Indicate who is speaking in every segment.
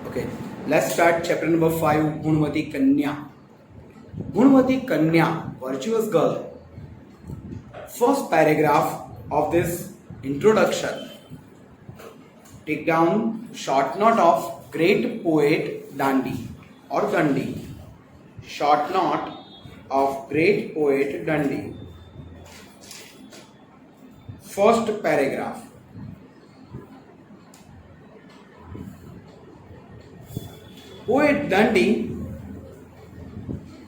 Speaker 1: Okay, let's start chapter number 5, Gunvati Kanya. Gunvati Kanya, virtuous girl. First paragraph of this introduction. Take down short note of great poet Dandi or Dandi. Short note of great poet Dandi. First paragraph. Poet Dandi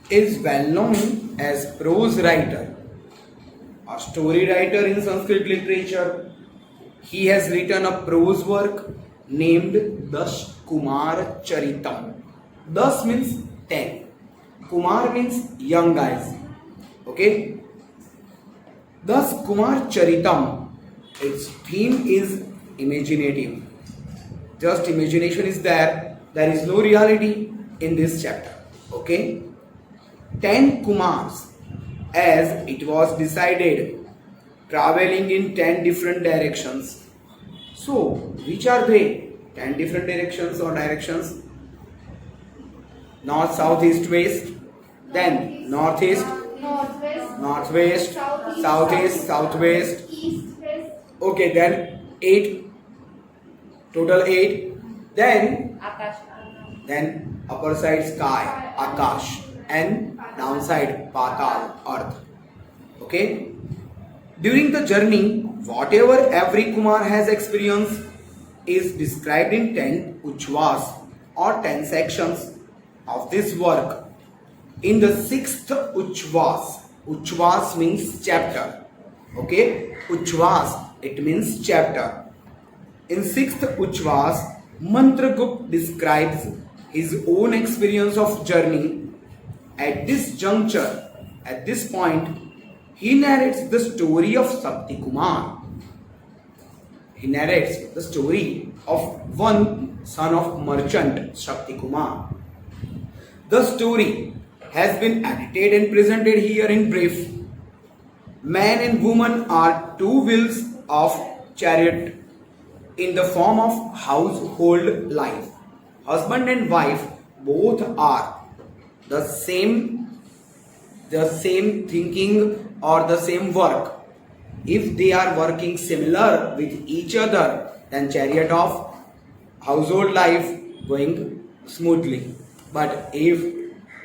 Speaker 1: is well known as prose writer, a story writer in Sanskrit literature. He has written a prose work named Das Kumar Charitam. Das means 10. Kumar means young guys. Okay? Das Kumar Charitam, its theme is imaginative. Just imagination is there. There is no reality in this chapter. Okay? 10 Kumars, as it was decided, traveling in 10 different directions. So, which are they? 10 different directions or directions? North, south, east, west. Then northeast, northwest, southeast, southwest. Okay, then 8. Total 8. Then upper side sky, Akash, and downside Patal, earth. Okay? During the journey, whatever every Kumar has experienced is described in 10 uchvas or 10 sections of this work. In the 6th uchvas means chapter. Okay? Uchvas, it means chapter. In 6th uchvas, Mantragupt describes his own experience of journey. At this juncture, at this point, he narrates the story of Shakti Kumar. He narrates the story of one son of merchant, Shakti Kumar. The story has been edited and presented here in brief. Man and woman are two wheels of chariot in the form of household life. Husband and wife both are the same thinking or the same work. If they are working similar with each other, then chariot of household life going smoothly. But if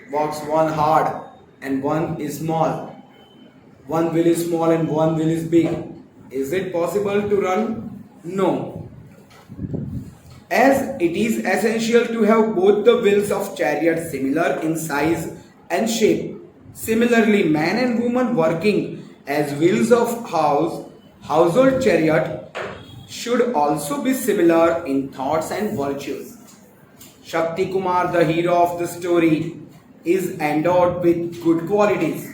Speaker 1: works one hard and one is small, one wheel is small and one wheel is big, is it possible to run? No. As it is essential to have both the wheels of chariot similar in size and shape. Similarly, man and woman working as wheels of household chariot should also be similar in thoughts and virtues. Shakti Kumar, the hero of the story, is endowed with good qualities.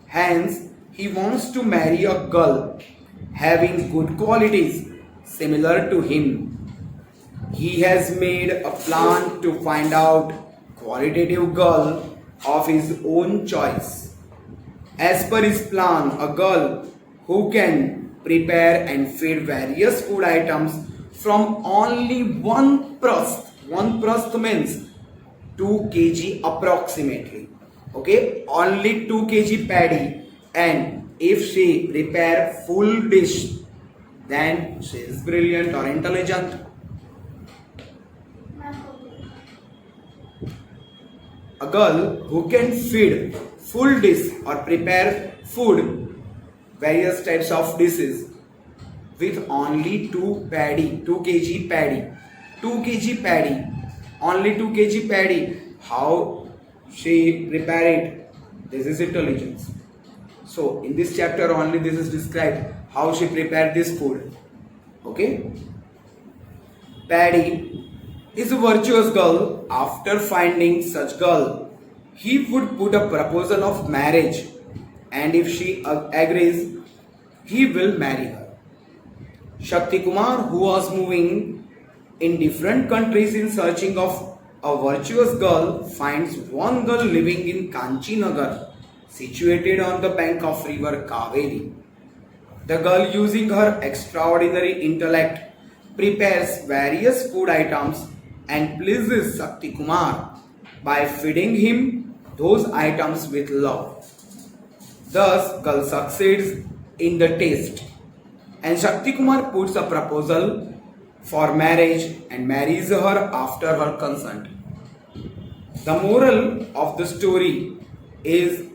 Speaker 1: Hence, he wants to marry a girl having good qualities similar to him. He has made a plan to find out qualitative girl of his own choice. As per his plan, a girl who can prepare and feed various food items from only one prust. One prust means 2 kg approximately. Okay, only 2 kg paddy, and if she prepare full dish, then she is brilliant or intelligent. A girl who can feed full dish or prepare food, various types of dishes with only 2 kg paddy, only 2 kg paddy, how she prepare it, this is intelligence. So in this chapter only this is described how she prepared this food. Okay? Paddy is a virtuous girl. After finding such girl, he would put a proposal of marriage, and if she agrees, he will marry her. Shakti Kumar, who was moving in different countries in searching of a virtuous girl, finds one girl living in Kanchinagar, situated on the bank of river Kaveri. The girl, using her extraordinary intellect, prepares various food items and pleases Shakti Kumar by feeding him those items with love. Thus, girl succeeds in the taste, and Shakti Kumar puts a proposal for marriage and marries her after her consent. The moral of the story is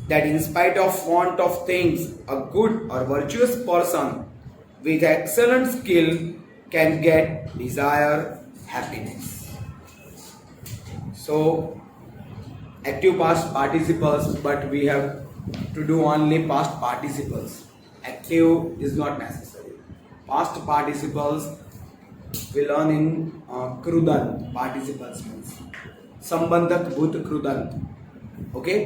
Speaker 1: that in spite of want of things, a good or virtuous person with excellent skill can get desired happiness. So, active past participles, but we have to do only past participles. Active is not necessary. Past participles we learn in Krudan. Participles means संबंधक भूत कृदंत. Okay,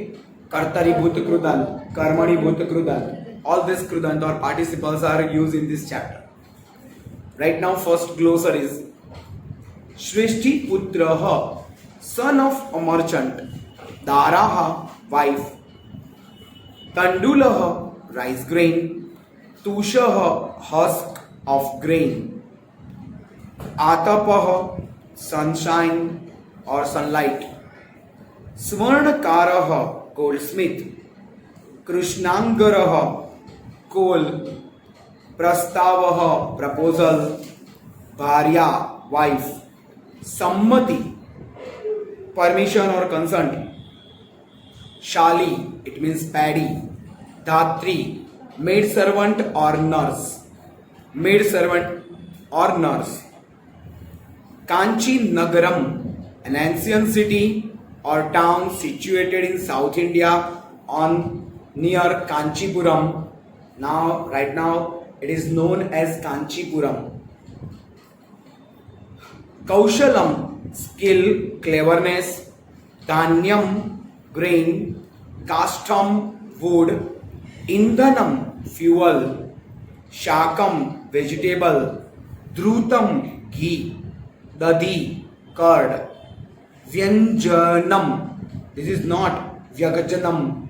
Speaker 1: कर्तरी भूत कृदंत, कर्मणि भूत कृदंत. All these krudant or participles are used in this chapter. Right now, first glossary is Shrishti Putraha, son of a merchant, Daraha, wife, Tandulaha, rice grain, Tushaha, husk of grain, Atapaha, sunshine or sunlight, Swarnakaraha, goldsmith, Krishnangaraha, coal, Prastavaha, proposal, Bharya, wife, Sammati, permission or consent, Shali, it means paddy, Dhatri, maid servant or nurse, maid servant or nurse, Kanchi Nagaram, an ancient city or town situated in South India on near Kanchipuram. Right now, it is known as Kanchipuram. Kaushalam, skill, cleverness. Dhanyam, grain. Kashtam, wood. Indhanam, fuel. Shakam, vegetable. Dhrutam, ghee. Dadi, curd. Vyanjanam, this is not Vyagajanam.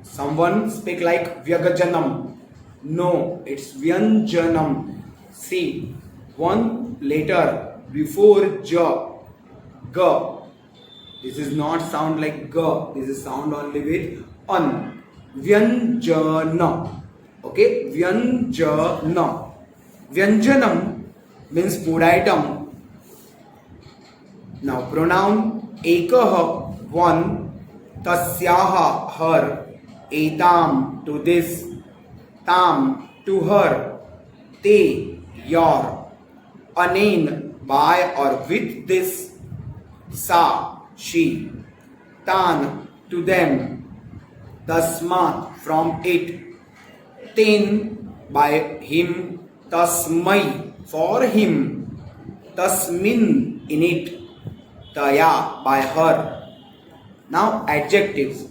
Speaker 1: Someone speak like Vyagajanam. No, it's Vyanjanam. See, one letter before Ja, Ga. This is not sound like Ga. This is sound only with An. Vyanjana. Okay, Vyanjana. Vyanjanam means food item. Now pronoun ekaha, one, tasyaha, her, etam, to this, tam, to her, te, your, anen, by or with this, sa, she, tan, to them, tasmat, from it, ten, by him, tasmai, for him, tasmin, in it, Taya, by her. Now adjectives.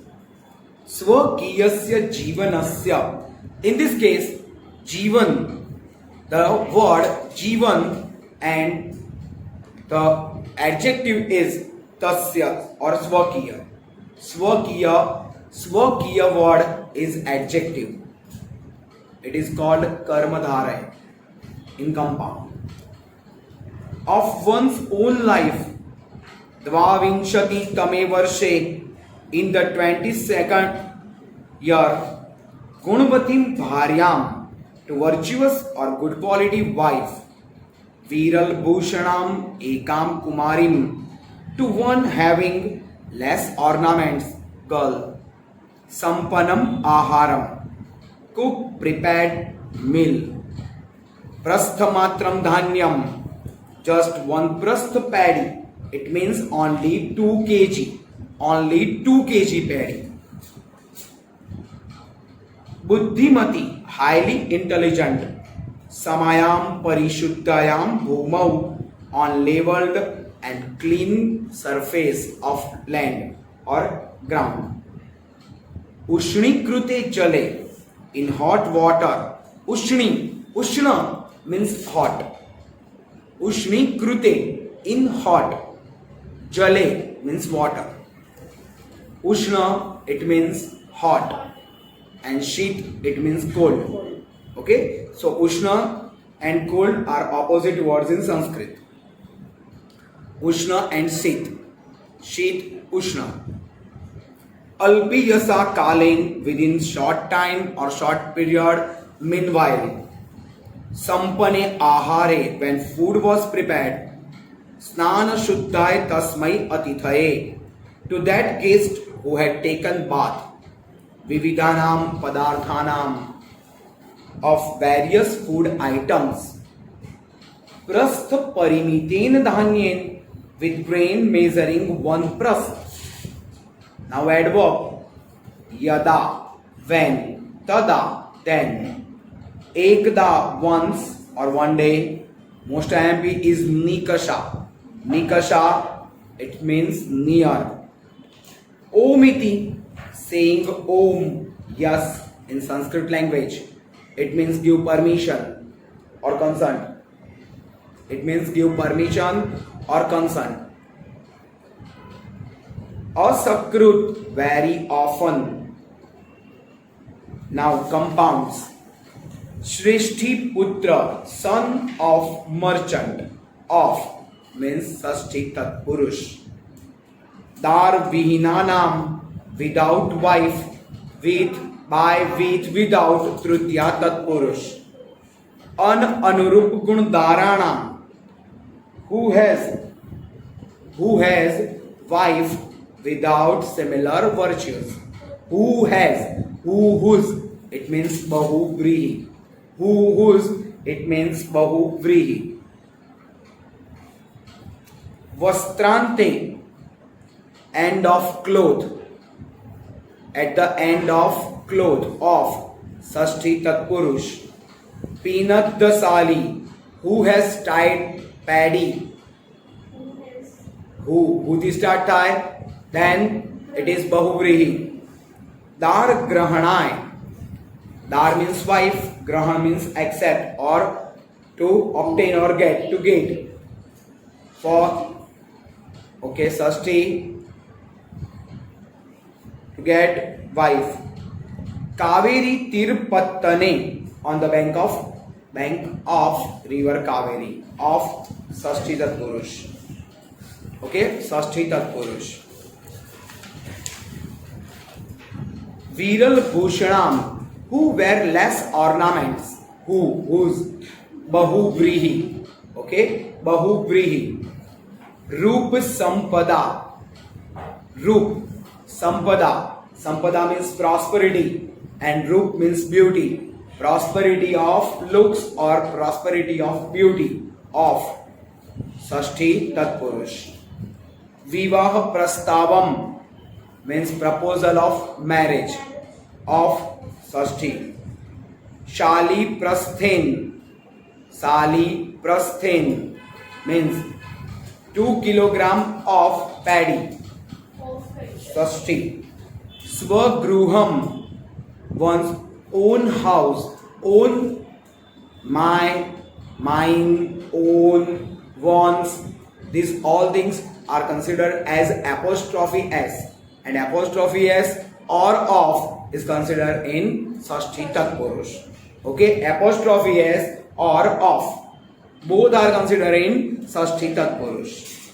Speaker 1: Swakiyasya jivanasya. In this case, jivan, the word jivan and the adjective is tasya or swakiya. Swakiya word is adjective. It is called karmadhara in compound. Of one's own life, Dvavinshati Tame Varshe, in the 22nd year, Gunvatim Bharyam, to virtuous or good quality wife, Viral Bhushanam Ekam Kumarim, to one having less ornaments, girl, Sampanam Aharam, cook prepared meal, Prasthamatram Dhanyam, just one prastha paddy. It means only 2 kg. Only 2 kg paddy. Buddhimati, highly intelligent. Samayam parishuddhayam bhumau, on leveled and clean surface of land or ground. Ushni krute jale, in hot water. Ushna means hot. Ushni krute, in hot. Jale means water. Ushna, it means hot. And Shit, it means cold. Okay? So Ushna and cold are opposite words in Sanskrit. Ushna and Sit. Shit, Ushna. Alpi yasa kalin within short time or short period. Meanwhile, Sampane ahare when food was prepared. Snana shuddhai tasmai atithaye to that guest who had taken bath. Vividhanam padarthanam of various food items. Prastha parimiten dhanyen with grain measuring one prastha. Now adverb yada when, tada then, ekda once or one day. Most IMP is nikasha. Nikasha it means near. Omiti saying om yes in Sanskrit language. It means give permission or consent. It means give permission or consent. Asakrut very often. Now compounds. Shrishti Putra, son of merchant. Of means Sashti Tat Purush. Dar Vihinanam without wife. With by with without Trutya Tat Purush. An Anurup Gun Dharanam who has wife without similar virtues. Who has, whose, it means Bahu Vrihi. Whose, it means Bahu Vrihi. Vastrante, end of cloth. At the end of cloth of Sashti Tatpurush. Peanut Dasali, who has tied paddy. Who this start tie? Then it is Bahuvrihi. Dar Grahanai. Dar means wife, Grahan means accept or to obtain or get, to get. For, okay, Sashti, to get wife. Kaveri Tirpattane, on the bank of river Kaveri, of Sashti Tatpurush. Okay, Sashti Tatpurush. Viral Bhushanam, who wear less ornaments. Whose? Bahuvrihi. Okay, Bahuvrihi. Rup Sampada. Rup Sampada. Sampada means prosperity and Rup means beauty. Prosperity of looks or prosperity of beauty of Sashti Tatpurush. Vivaha Prastavam means proposal of marriage of Sashti. Shali Prasthen. Sali Prasthen means 2 kilogram of paddy. Sashti. Swagruham, one's own house, own, mine, own, one's. These all things are considered as apostrophe s, and apostrophe s or of is considered in Sashti Tatpurush. Okay, apostrophe s or of both are considered in Sashti Tatpurush.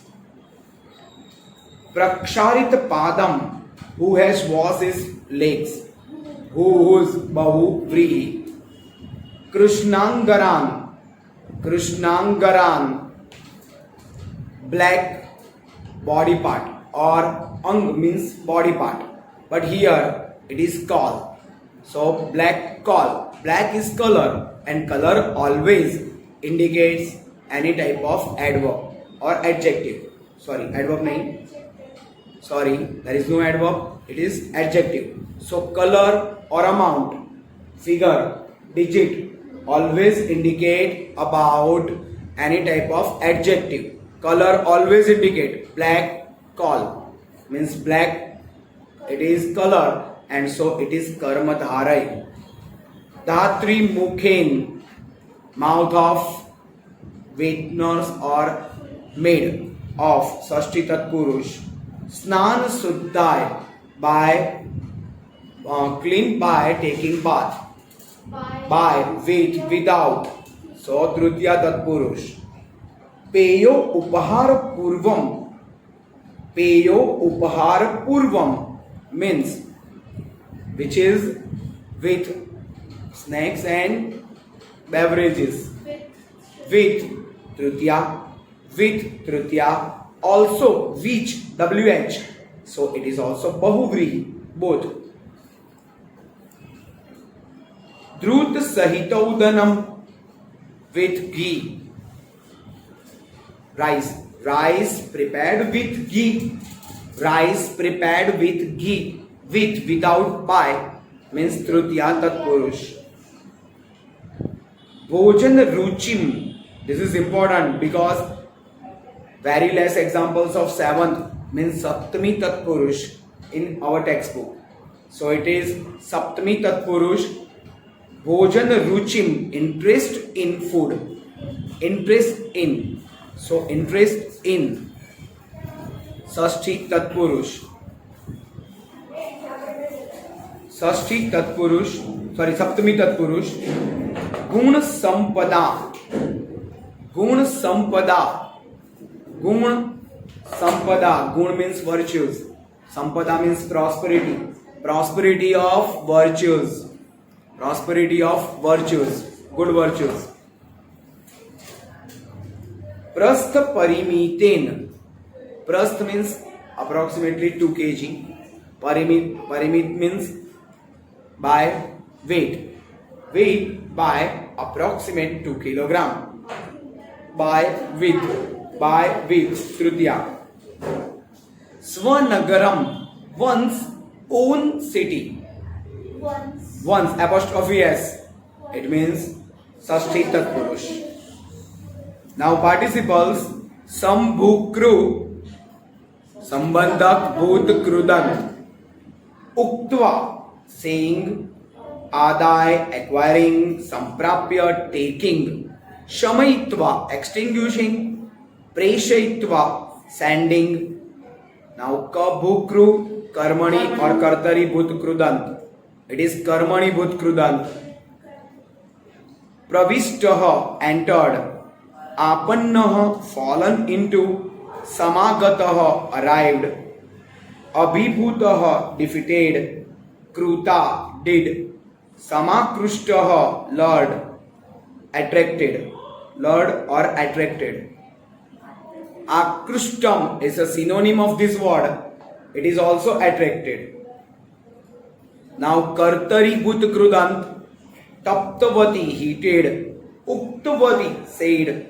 Speaker 1: Praksharit Padam, who has washed his legs. Whose? Bahu Vrihi. Krishnangaran. Krishnangaran, black body part, or ang means body part, but here it is call. So black call. Black is color, and color always indicates any type of adverb or adjective. Sorry, adverb nahi. Sorry, there is no adverb. It is adjective. So color or amount, figure, digit always indicate about any type of adjective. Color always indicate. Black call means black. It is color, and so it is karma dharai. Dhatri mukhen, mouth of witness or maid of Sashti Tatpurush. Snan suddhai, by clean by taking bath. By with without. So Trutya Tatpurush. पेयो उपहार पूर्वम. Peyo upahar purvam means which is with snacks and beverages. With tritiya, also which, wh. So it is also bahuvrihi, both. Drut sahitaudanam, with ghee. Rice prepared with ghee. Rice prepared with ghee. With, without, by means tritiya tatpurush. Bhojan ruchim. This is important because very less examples of seventh means saptami tatpurush in our textbook. So it is saptami tatpurush. Bhojan ruchim, interest in food. Interest in. So interest in. Sashti tatpurush. Sashti tatpurush. Sorry, saptami tatpurush. Gun sampada. Gun sampada. Gun sampada. Gun means virtues. Sampada means prosperity. Prosperity of virtues. Prosperity of virtues. Good virtues. Prastha parimiten. Prastha means approximately 2 kg. Parimit means by weight. Weight by approximate 2 kilogram. By with tritiya. Swanagaram, one's own city. Once apostrophe s. It means Sashti Tatpurush. Now participles Sambhukru, Sambandhak Bhut Krudan, Uktva, saying, Adai, acquiring, Samprapya, taking, Shamayitva, extinguishing, Preshayitva, sending. Now Kabhukru, Karmani or Kartari Bhut Krudant. It is Karmani Bhut Krudant. Pravishtaha, entered. Apannah, fallen into. Samagatah, arrived. Abhibhutah, defeated. Kruta, did. Samakrushtaha, lured. Attracted. Lured or attracted. Akrushtam is a synonym of this word. It is also attracted. Now Kartari Bhut Krudant, Taptavati, heated. Uktavati, said.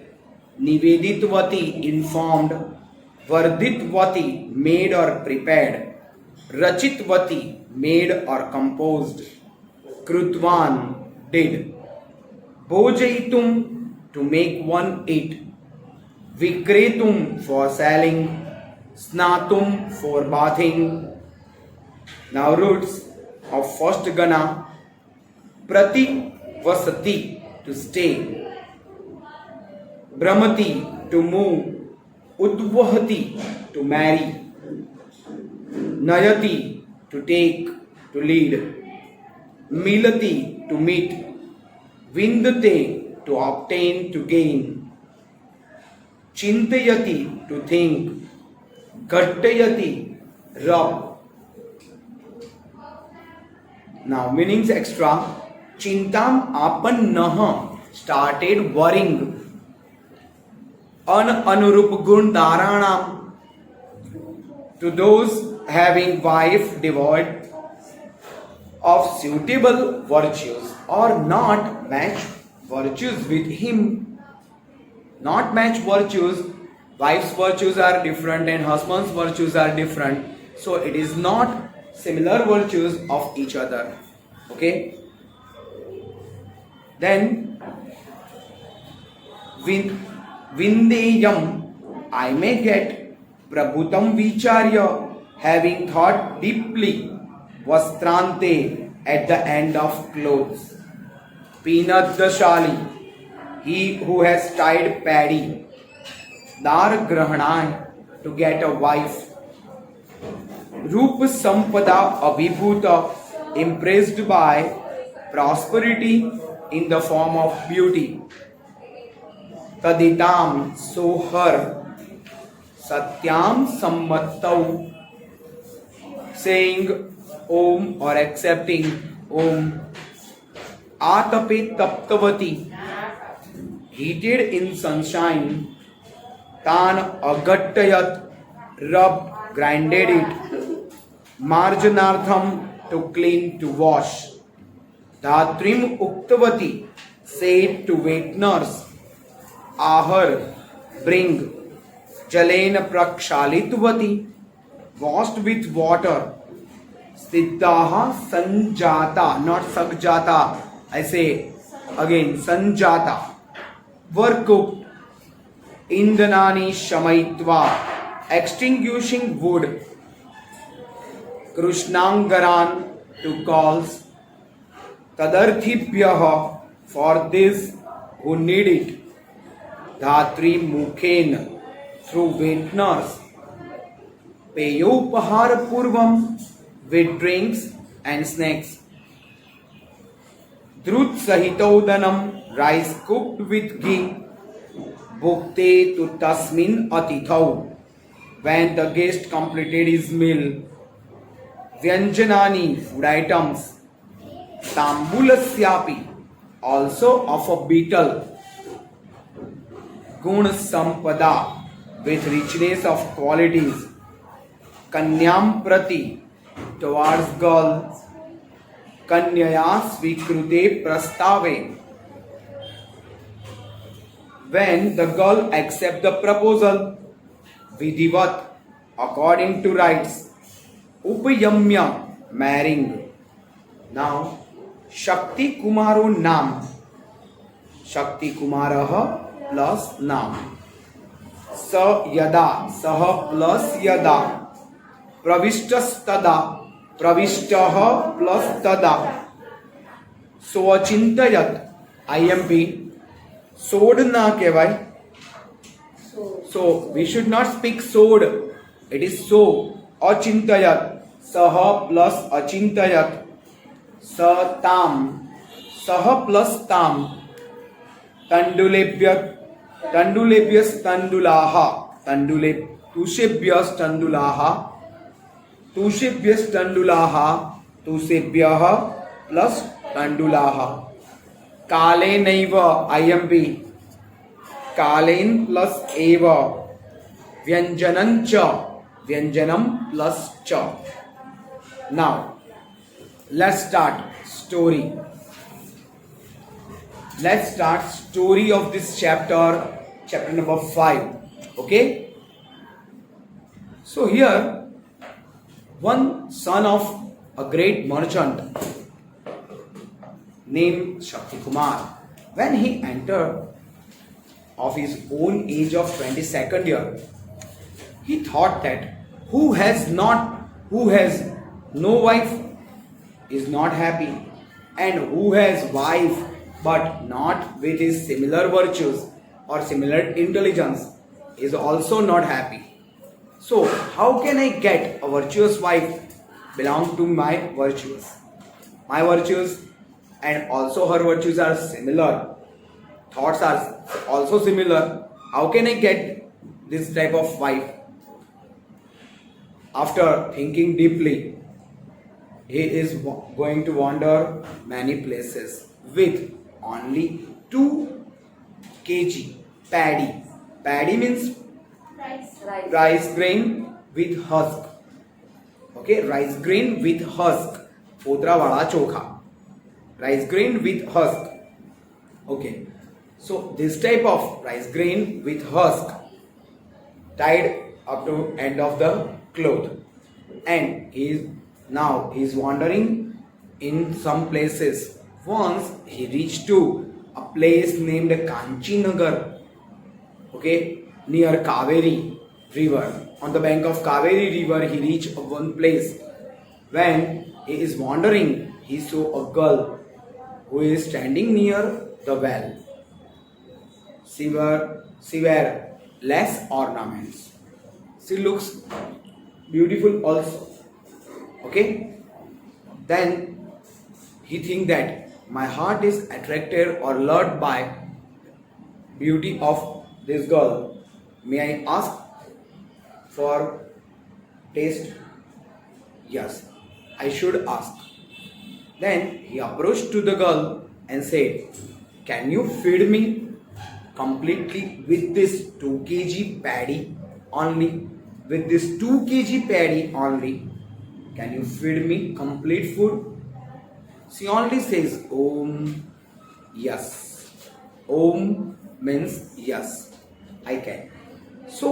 Speaker 1: Niveditvati, informed. Varditvati, made or prepared. Rachitvati, made or composed. Krutvan, did. Bhojaitum, to make one eat. Vikretum, for selling. Snatum, for bathing. Now roots of first gana. Prati vasati, to stay. Brahmati, to move. Udvahati, to marry. Nayati, to take, to lead. Milati, to meet. Vindate, to obtain, to gain. Chintayati, to think. Gattayati, rub. Now meanings extra. Chintam apannah, started worrying. Anurup gun dharanam, to those having wife devoid of suitable virtues or not match virtues with him. Not match virtues. Wife's virtues are different and husband's virtues are different. So it is not similar virtues of each other. Okay. Then Vindeyam, I may get. Prabhutam vicharya, having thought deeply. Vastrante, at the end of clothes. Pinadashali, he who has tied paddy. Dar grahanai, to get a wife. Rupa sampada abhibhuta, impressed by prosperity in the form of beauty. Taditam, so her. Satyam sammattau, saying Om or accepting Om. Atape taptavati, heated in sunshine. Tan agattayat, rubbed, grinded it. Marjanartham, to clean, to wash. Dhatrim uktavati, said to wet nurse. Ahar, bring. Jalena prakshalitvati, washed with water. Siddhaha sanjata, not sagjata. I say again, sanjata. Were cooked. Indhanani shamaitva, extinguishing wood. Krishnangaran, to calls. Tadarthibhyaha, for this who need it. Dhatri mukhen, through witness. Peyopahar purvam, with drinks and snacks. Drut sahitaudanam, rice cooked with ghee. Bhukte tu tasmin atithau, when the guest completed his meal. Vyanjanani, food items. Tambulasyapi, also of a beetle. Gun sampada, with richness of qualities. Kanyam prati, towards girl. Kanyaya svikrute prastave, when the girl accepts the proposal. Vidhivat, according to rites. Upayamya, marrying. Now, Shakti Kumaro Nam. Shakti Kumaraha plus Nam. Sa Yada, Saha plus Yada. Pravishtas Tada, Pravishtaha plus Tada. So Achintayat, IMP. Sod na kevai. So we should not speak sod. It is so. Achintayat. Saha plus achintayat. Sa tam. Saha plus tam. Tandulebhyat. Tandulebhyas tandulaha. Tushebhyas tandulaha. Tushebhyas tandulaha. Tushebhyaha plus tandulaha. Kale naiva, IMP. Kalen plus eva. Vyanjanancha. Vyanjanam plus cha. Now, let's start story. Let's start story of this chapter, chapter number 5. Okay? So here, one son of a great merchant named Shakti Kumar, when he entered of his own age of 22nd year, he thought that who has no wife is not happy, and who has wife but not with his similar virtues or similar intelligence is also not happy. So how can I get a virtuous wife belong to my virtues? My virtues and also her virtues are similar. Thoughts are also similar. How can I get this type of wife? After thinking deeply, he is going to wander many places with only 2 kg paddy. Paddy means rice grain with husk. Okay, rice grain with husk. Podra wala chokha. Rice grain with husk. Okay, so this type of rice grain with husk tied up to end of the cloth, and he is wandering in some places. Once he reached to a place named Kanchinagar, okay, near Kaveri river. On the bank of Kaveri river, he reached one place. When he is wandering, he saw a girl who is standing near the well. She wear less ornaments. She looks beautiful also. Okay? Then he think that my heart is attracted or lured by beauty of this girl. May I ask for taste? Yes, I should ask. Then he approached to the girl and said, "Can you feed me completely with this 2 kg paddy only? With this 2 kg paddy only, can you feed me complete food?" She only says, "Om, yes." Om means yes, I can. So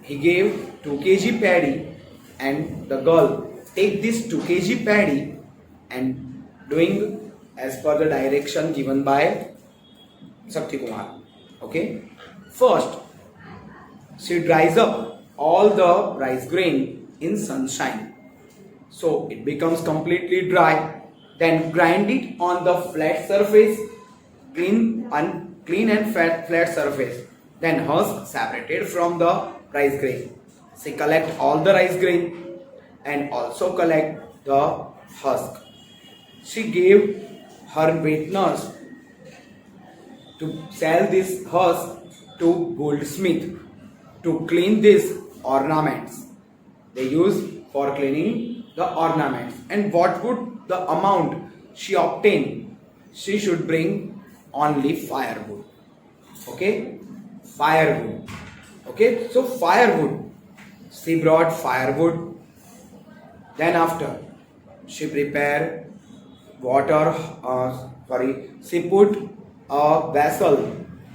Speaker 1: he gave 2 kg paddy, and the girl take this 2 kg paddy and doing as per the direction given by Shakti Kumar. Okay. First, she dries up all the rice grain in sunshine, so it becomes completely dry. Then grind it on the flat surface, clean and flat surface. Then husk separated from the rice grain. She collect all the rice grain and also collect the husk. She gave her wet nurse to sell this husk to goldsmith to clean these ornaments. They use for cleaning the ornaments. And what would the amount she obtain? She should bring only firewood. Okay, firewood. Okay, so firewood. She brought firewood. Then after she prepared water. She put a vessel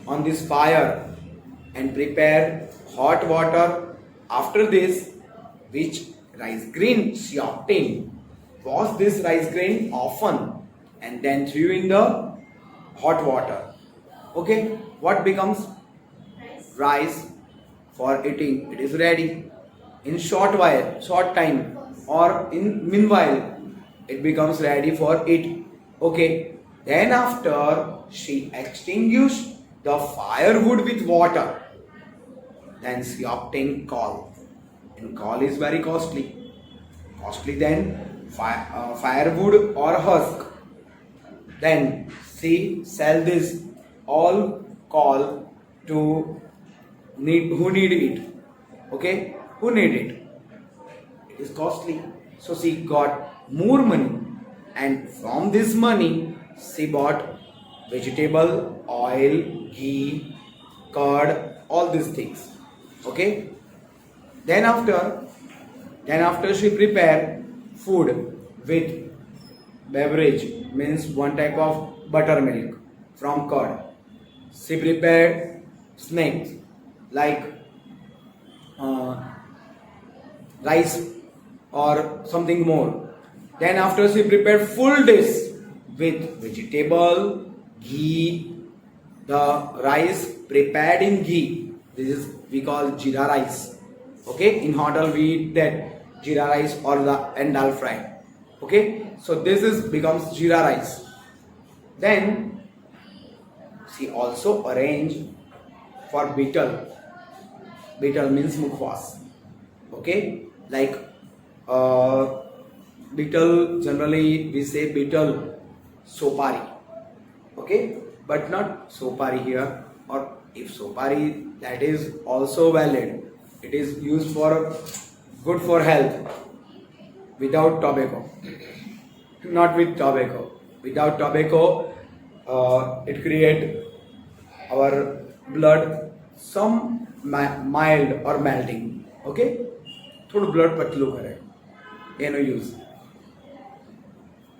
Speaker 1: on this fire and prepare hot water. After this, which rice grain she obtained, wash this rice grain often and then threw in the hot water. Okay, what becomes? Rice for eating. It is ready in short time, or in meanwhile it becomes ready for eat. Okay, then after she extinguished the firewood with water, then she obtained coal, and coal is very costly than firewood or husk. Then she sell this all coal to who need it. Okay, who need it? It is costly, so she got more money, and from this money she bought vegetable, oil, ghee, curd, all these things. Okay, then after she prepare food with beverage, means one type of buttermilk from curd. She prepared snacks like rice or something more. Then after she prepared full dish with vegetable, ghee, the rice prepared in ghee. This is we call jeera rice. Okay, in hotel we eat that jeera rice or the and dal fry. Okay, so this is becomes jeera rice. Then she also arranged for betel. Betel means mukhwas. Okay, like betel, generally we say betel sopari. Okay, but not sopari here, or if sopari, that is also valid. It is used for good for health without tobacco, not with tobacco. Without tobacco, it create our blood some mild or melting. Okay, થોડું blood પતલું કરે એનો use.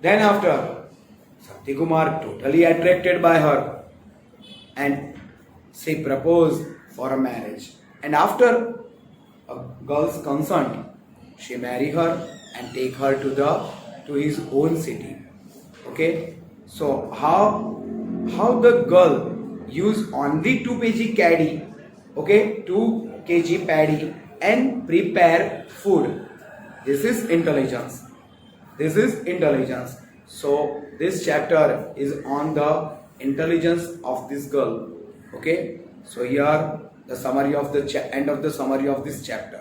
Speaker 1: Then after, Shakti Kumar totally attracted by her and she proposed for a marriage. And after a girl's consent, she marry her and take her to his own city. Okay, so how the girl use only 2 kg caddy, okay, 2 kg paddy and prepare food. This is intelligence. This is intelligence. So this chapter is on the intelligence of this girl. Okay, so here the summary of the end of the summary of this chapter.